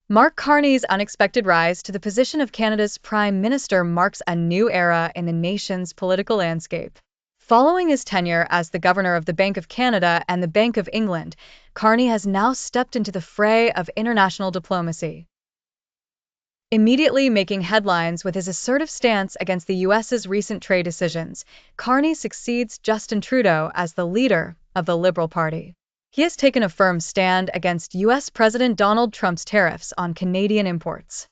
Mark Carney's unexpected rise to the position of Canada's Prime Minister marks a new era in the nation's political landscape. Following his tenure as the Governor of the Bank of Canada and the Bank of England, Carney has now stepped into the fray of international diplomacy, immediately making headlines with his assertive stance against the U.S.'s recent trade decisions. Carney succeeds Justin Trudeau as the leader of the Liberal Party. He has taken a firm stand against U.S. President Donald Trump's tariffs on Canadian imports.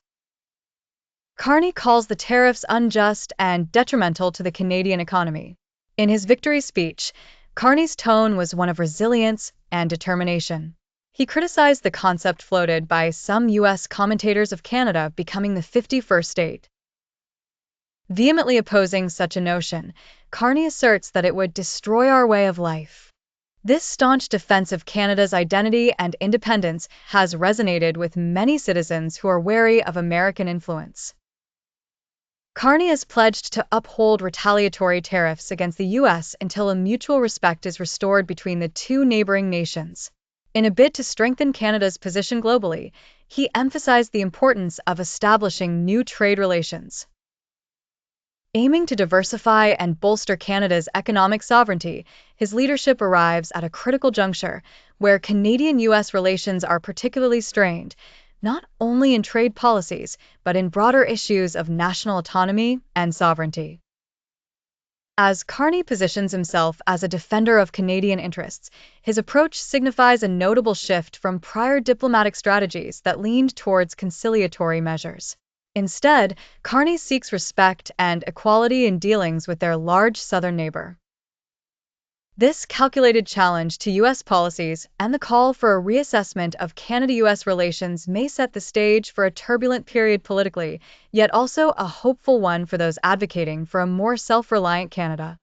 Carney calls the tariffs unjust and detrimental to the Canadian economy. In his victory speech, Carney's tone was one of resilience and determination. He criticized the concept floated by some U.S. commentators of Canada becoming the 51st state. Vehemently opposing such a notion, Carney asserts that it would destroy our way of life. This staunch defense of Canada's identity and independence has resonated with many citizens who are wary of American influence. Carney has pledged to uphold retaliatory tariffs against the U.S. until a mutual respect is restored between the two neighboring nations. In a bid to strengthen Canada's position globally, he emphasized the importance of establishing new trade relations. Aiming to diversify and bolster Canada's economic sovereignty, his leadership arrives at a critical juncture where Canadian-U.S. relations are particularly strained, not only in trade policies, but in broader issues of national autonomy and sovereignty. As Carney positions himself as a defender of Canadian interests, his approach signifies a notable shift from prior diplomatic strategies that leaned towards conciliatory measures. Instead, Carney seeks respect and equality in dealings with their large southern neighbor. This calculated challenge to U.S. policies and the call for a reassessment of Canada-U.S. relations may set the stage for a turbulent period politically, yet also a hopeful one for those advocating for a more self-reliant Canada.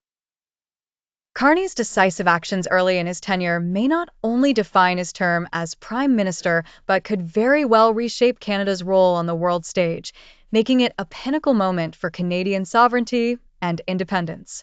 Carney's decisive actions early in his tenure may not only define his term as Prime Minister, but could very well reshape Canada's role on the world stage, making it a pinnacle moment for Canadian sovereignty and independence.